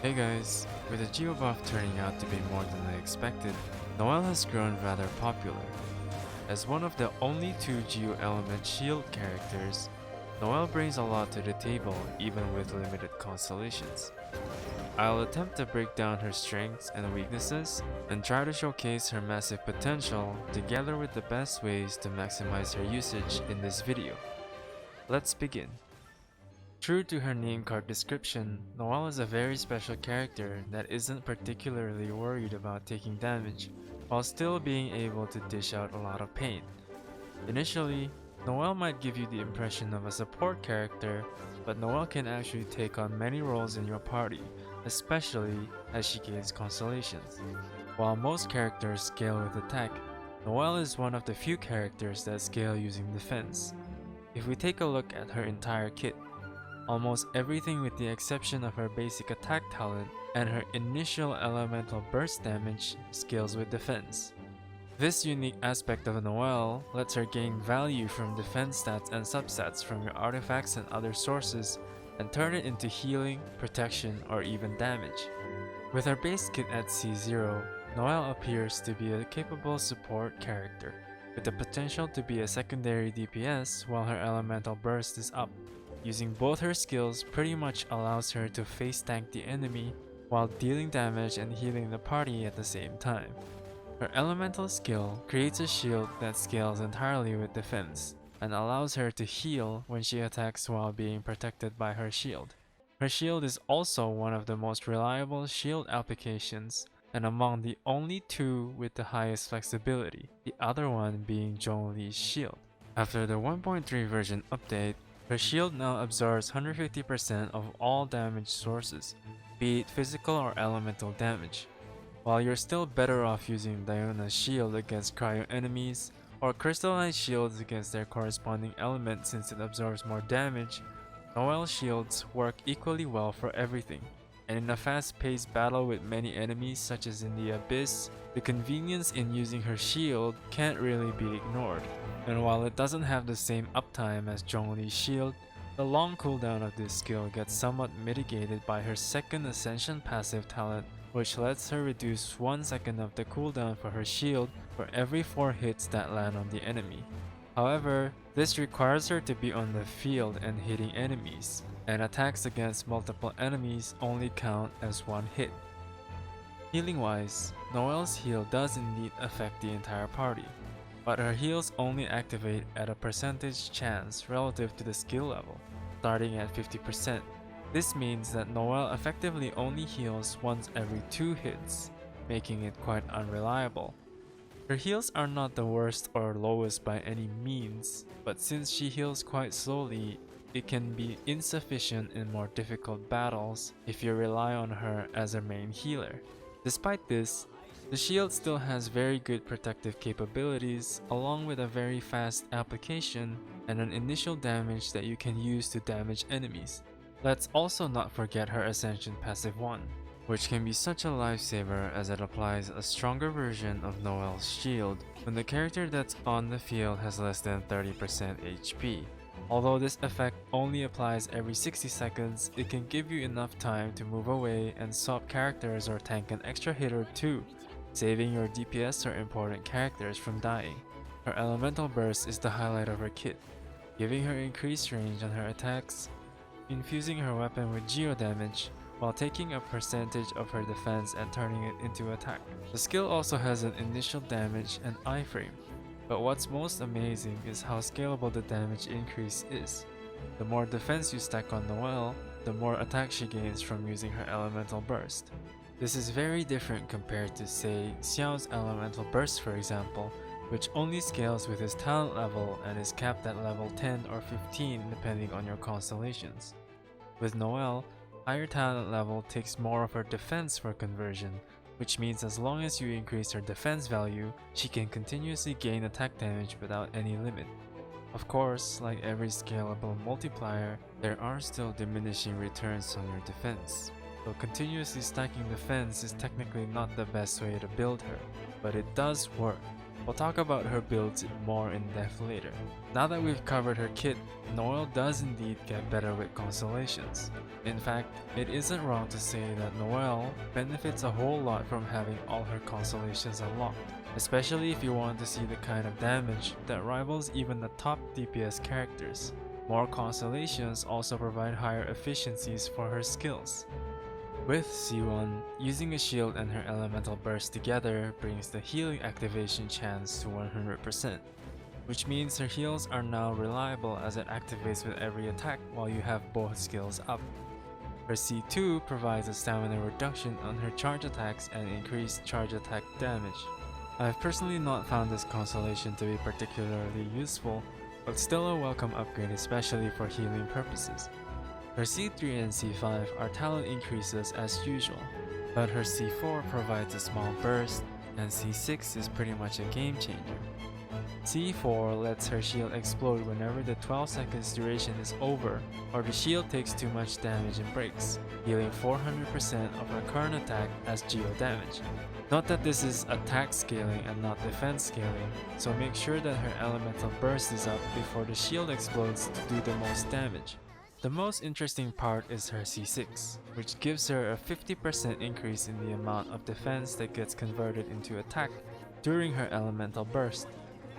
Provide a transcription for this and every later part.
Hey guys, with the Geo Buff turning out to be more than I expected, Noelle has grown rather popular. As one of the only two Geo element shield characters, Noelle brings a lot to the table even with limited constellations. I'll attempt to break down her strengths and weaknesses and try to showcase her massive potential together with the best ways to maximize her usage in this video. Let's begin. True to her name card description, Noelle is a very special character that isn't particularly worried about taking damage, while still being able to dish out a lot of pain. Initially, Noelle might give you the impression of a support character, but Noelle can actually take on many roles in your party, especially as she gains constellations. While most characters scale with attack, Noelle is one of the few characters that scale using defense. If we take a look at her entire kit, almost everything with the exception of her basic attack talent and her initial elemental burst damage scales with defense. This unique aspect of Noelle lets her gain value from defense stats and substats from your artifacts and other sources and turn it into healing, protection, or even damage. With her base kit at C0, Noelle appears to be a capable support character, with the potential to be a secondary DPS while her elemental burst is up. Using both her skills pretty much allows her to face tank the enemy while dealing damage and healing the party at the same time. Her elemental skill creates a shield that scales entirely with defense and allows her to heal when she attacks while being protected by her shield. Her shield is also one of the most reliable shield applications and among the only two with the highest flexibility, the other one being Zhongli's shield. After the 1.3 version update, her shield now absorbs 150% of all damage sources, be it physical or elemental damage. While you're still better off using Diona's shield against cryo enemies, or crystallized shields against their corresponding element since it absorbs more damage, Noelle's shields work equally well for everything. And in a fast-paced battle with many enemies such as in the Abyss, the convenience in using her shield can't really be ignored. And while it doesn't have the same uptime as Zhongli's shield, the long cooldown of this skill gets somewhat mitigated by her second Ascension passive talent, which lets her reduce 1 second of the cooldown for her shield for every 4 hits that land on the enemy. However, this requires her to be on the field and hitting enemies, and attacks against multiple enemies only count as 1 hit. Healing wise, Noelle's heal does indeed affect the entire party, but her heals only activate at a percentage chance relative to the skill level, starting at 50%. This means that Noelle effectively only heals once every 2 hits, making it quite unreliable. Her heals are not the worst or lowest by any means, but since she heals quite slowly, it can be insufficient in more difficult battles if you rely on her as a main healer. Despite this, the shield still has very good protective capabilities along with a very fast application and an initial damage that you can use to damage enemies. Let's also not forget her Ascension passive 1, which can be such a lifesaver as it applies a stronger version of Noelle's shield when the character that's on the field has less than 30% HP. Although this effect only applies every 60 seconds, it can give you enough time to move away and swap characters or tank an extra hit or 2, saving your DPS or important characters from dying. Her elemental burst is the highlight of her kit, giving her increased range on her attacks, infusing her weapon with geo damage, while taking a percentage of her defense and turning it into attack. The skill also has an initial damage and iframe, but what's most amazing is how scalable the damage increase is. The more defense you stack on Noelle, the more attack she gains from using her elemental burst. This is very different compared to, say, Xiao's elemental burst for example, which only scales with his talent level and is capped at level 10 or 15 depending on your constellations. With Noelle, higher talent level takes more of her defense for conversion, which means as long as you increase her defense value, she can continuously gain attack damage without any limit. Of course, like every scalable multiplier, there are still diminishing returns on your defense. So continuously stacking defense is technically not the best way to build her, but it does work. We'll talk about her builds more in depth later. Now that we've covered her kit, Noelle does indeed get better with Constellations. In fact, it isn't wrong to say that Noelle benefits a whole lot from having all her Constellations unlocked, especially if you want to see the kind of damage that rivals even the top DPS characters. More Constellations also provide higher efficiencies for her skills. With C1, using a shield and her elemental burst together brings the healing activation chance to 100%, which means her heals are now reliable as it activates with every attack while you have both skills up. Her C2 provides a stamina reduction on her charge attacks and increased charge attack damage. I've personally not found this constellation to be particularly useful, but still a welcome upgrade especially for healing purposes. Her C3 and C5 are talent increases as usual, but her C4 provides a small burst, and C6 is pretty much a game changer. C4 lets her shield explode whenever the 12 seconds duration is over, or the shield takes too much damage and breaks, healing 400% of her current attack as Geo damage. Note that this is attack scaling and not defense scaling, so make sure that her elemental burst is up before the shield explodes to do the most damage. The most interesting part is her C6, which gives her a 50% increase in the amount of defense that gets converted into attack during her elemental burst,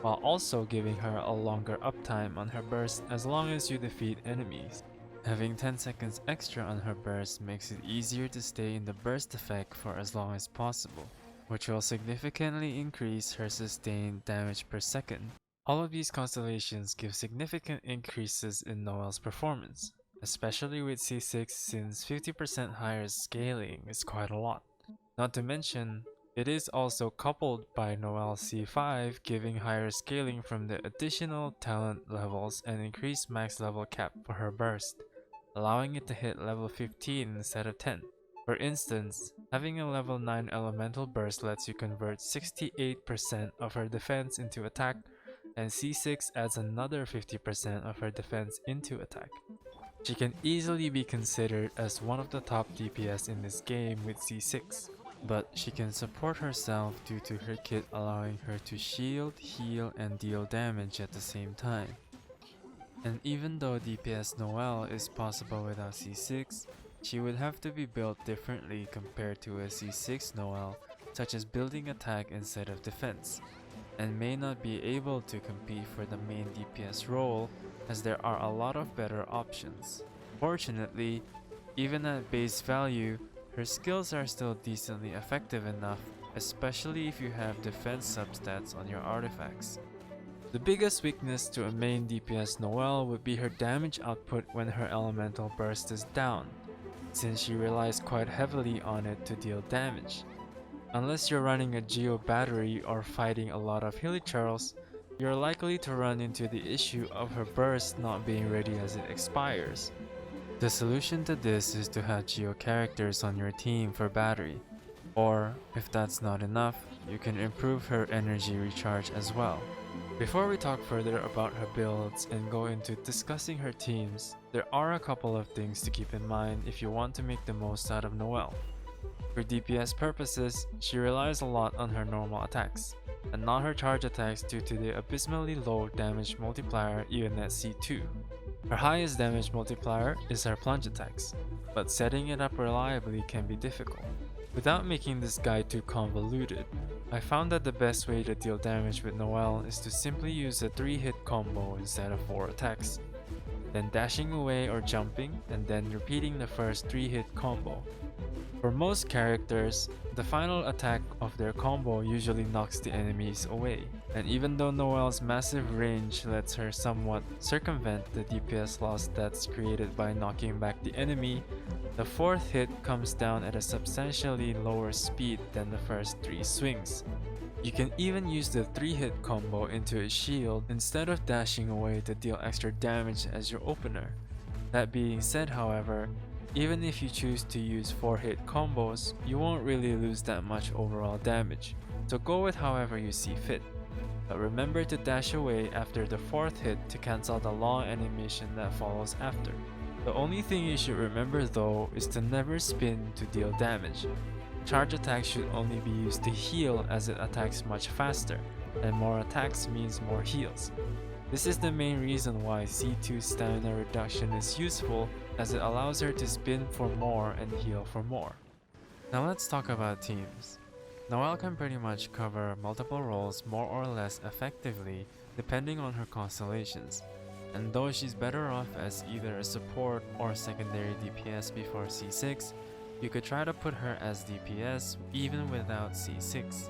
while also giving her a longer uptime on her burst as long as you defeat enemies. Having 10 seconds extra on her burst makes it easier to stay in the burst effect for as long as possible, which will significantly increase her sustained damage per second. All of these constellations give significant increases in Noelle's performance, especially with C6 since 50% higher scaling is quite a lot. Not to mention, it is also coupled by Noelle C5 giving higher scaling from the additional talent levels and increased max level cap for her burst, allowing it to hit level 15 instead of 10. For instance, having a level 9 elemental burst lets you convert 68% of her defense into attack, and C6 adds another 50% of her defense into attack. She can easily be considered as one of the top DPS in this game with C6, but she can support herself due to her kit allowing her to shield, heal, and deal damage at the same time. And even though DPS Noelle is possible without C6, she would have to be built differently compared to a C6 Noelle, such as building attack instead of defense, and may not be able to compete for the main DPS role as there are a lot of better options. Fortunately, even at base value, her skills are still decently effective enough, especially if you have defense substats on your artifacts. The biggest weakness to a main DPS Noelle would be her damage output when her elemental burst is down, since she relies quite heavily on it to deal damage. Unless you're running a Geo battery or fighting a lot of Hilichurls, you're likely to run into the issue of her burst not being ready as it expires. The solution to this is to have Geo characters on your team for battery, or if that's not enough, you can improve her energy recharge as well. Before we talk further about her builds and go into discussing her teams, there are a couple of things to keep in mind if you want to make the most out of Noelle. For DPS purposes, she relies a lot on her normal attacks, and not her charge attacks due to the abysmally low damage multiplier even at C2. Her highest damage multiplier is her plunge attacks, but setting it up reliably can be difficult. Without making this guide too convoluted, I found that the best way to deal damage with Noelle is to simply use a 3-hit combo instead of 4 attacks, then dashing away or jumping, and then repeating the first 3-hit combo. For most characters, the final attack of their combo usually knocks the enemies away, and even though Noelle's massive range lets her somewhat circumvent the DPS loss that's created by knocking back the enemy, the 4th hit comes down at a substantially lower speed than the first 3 swings. You can even use the 3-hit combo into a shield instead of dashing away to deal extra damage as your opener. That being said, however, even if you choose to use 4-hit combos, you won't really lose that much overall damage, so go with however you see fit. But remember to dash away after the 4th hit to cancel the long animation that follows after. The only thing you should remember though is to never spin to deal damage. Charge attack should only be used to heal as it attacks much faster, and more attacks means more heals. This is the main reason why C2 stamina reduction is useful, as it allows her to spin for more and heal for more. Now let's talk about teams. Noelle can pretty much cover multiple roles more or less effectively depending on her constellations, and though she's better off as either a support or secondary DPS before C6, you could try to put her as DPS even without C6.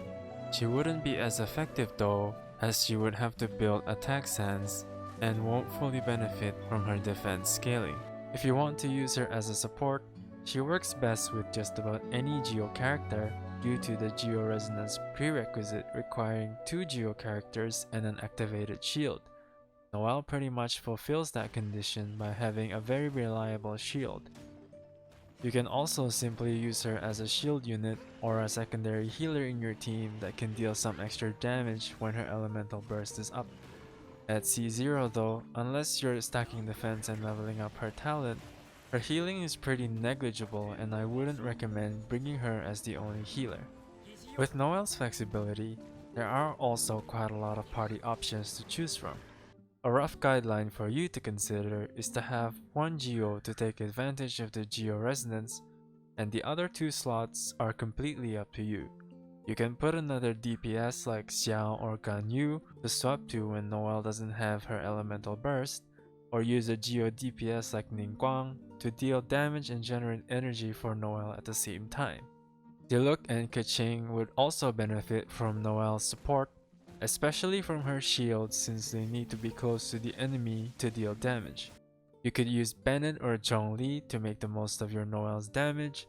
She wouldn't be as effective though, as she would have to build attack sense and won't fully benefit from her defense scaling. If you want to use her as a support, she works best with just about any Geo character due to the Geo Resonance prerequisite requiring 2 Geo characters and an activated shield. Noelle pretty much fulfills that condition by having a very reliable shield. You can also simply use her as a shield unit or a secondary healer in your team that can deal some extra damage when her elemental burst is up. At C0 though, unless you're stacking defense and leveling up her talent, her healing is pretty negligible and I wouldn't recommend bringing her as the only healer. With Noelle's flexibility, there are also quite a lot of party options to choose from. A rough guideline for you to consider is to have one Geo to take advantage of the Geo Resonance, and the other 2 slots are completely up to you. You can put another DPS like Xiao or Ganyu to swap to when Noelle doesn't have her elemental burst, or use a Geo DPS like Ningguang to deal damage and generate energy for Noelle at the same time. Diluc and Keqing would also benefit from Noelle's support, especially from her shield since they need to be close to the enemy to deal damage. You could use Bennett or Zhongli to make the most of your Noelle's damage,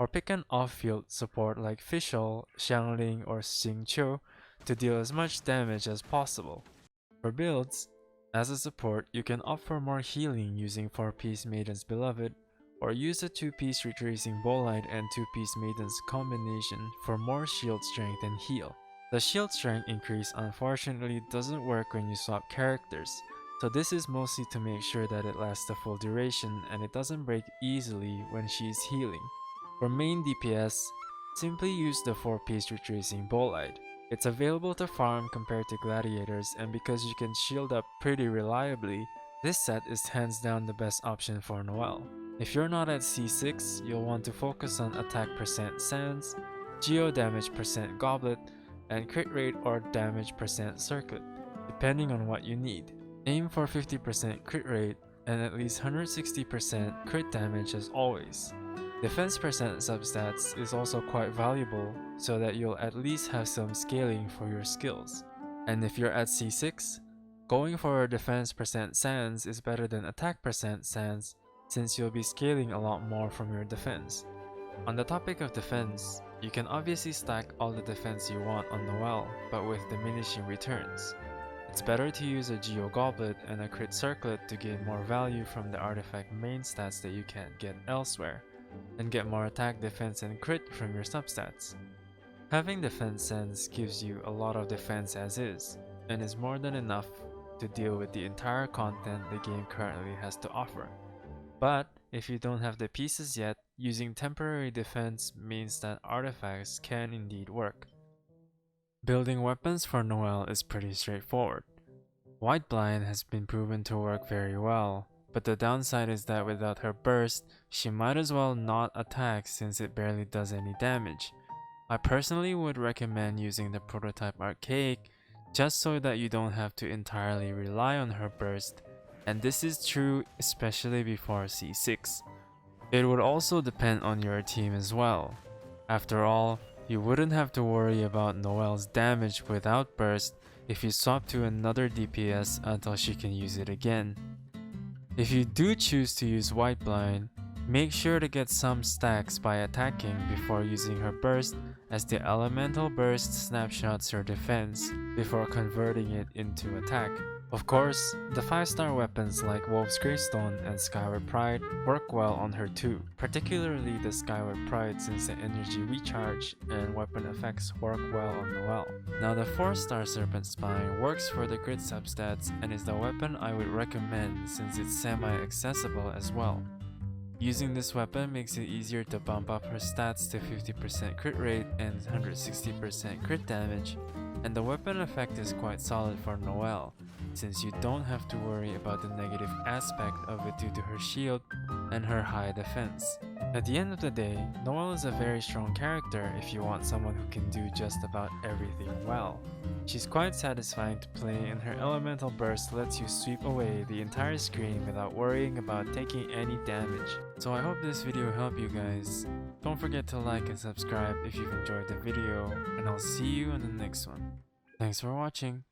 or pick an off-field support like Fischl, Xiangling, or Xingqiu to deal as much damage as possible. For builds, as a support, you can opt for more healing using 4-piece Maiden's Beloved, or use a 2-piece Retracing Bolide and 2-piece Maiden's combination for more shield strength and heal. The shield strength increase unfortunately doesn't work when you swap characters, so this is mostly to make sure that it lasts the full duration and it doesn't break easily when she is healing. For main DPS, simply use the 4-piece Retracing Bolide. It's available to farm compared to gladiators, and because you can shield up pretty reliably, this set is hands down the best option for Noelle. If you're not at C6, you'll want to focus on attack % Sands, Geo damage % Goblet, and crit rate or damage % Circlet, depending on what you need. Aim for 50% crit rate and at least 160% crit damage as always. Defense % substats is also quite valuable so that you'll at least have some scaling for your skills. And if you're at C6, going for a defense % Sands is better than attack % Sands since you'll be scaling a lot more from your defense. On the topic of defense, you can obviously stack all the defense you want on Noelle, but with diminishing returns. It's better to use a Geo Goblet and a crit Circlet to gain more value from the artifact main stats that you can't get elsewhere, and get more attack, defense, and crit from your substats. Having defense sense gives you a lot of defense as is, and is more than enough to deal with the entire content the game currently has to offer. But if you don't have the pieces yet, using temporary defense means that artifacts can indeed work. Building weapons for Noelle is pretty straightforward. White Blind has been proven to work very well, but the downside is that without her burst, she might as well not attack since it barely does any damage. I personally would recommend using the prototype Archaic just so that you don't have to entirely rely on her burst, and this is true especially before C6. It would also depend on your team as well. After all, you wouldn't have to worry about Noelle's damage without burst if you swap to another DPS until she can use it again. If you do choose to use White Blind, make sure to get some stacks by attacking before using her burst, as the elemental burst snapshots her defense before converting it into attack. Of course, the 5-star weapons like Wolf's Greystone and Skyward Pride work well on her too, particularly the Skyward Pride since the energy recharge and weapon effects work well on Noelle. Now the 4-star Serpent Spine works for the crit substats and is the weapon I would recommend since it's semi-accessible as well. Using this weapon makes it easier to bump up her stats to 50% crit rate and 160% crit damage, And the weapon effect is quite solid for Noelle, since you don't have to worry about the negative aspect of it due to her shield and her high defense. At the end of the day, Noelle is a very strong character if you want someone who can do just about everything well. She's quite satisfying to play, and her elemental burst lets you sweep away the entire screen without worrying about taking any damage. So I hope this video helped you guys. Don't forget to like and subscribe if you've enjoyed the video, and I'll see you in the next one. Thanks for watching.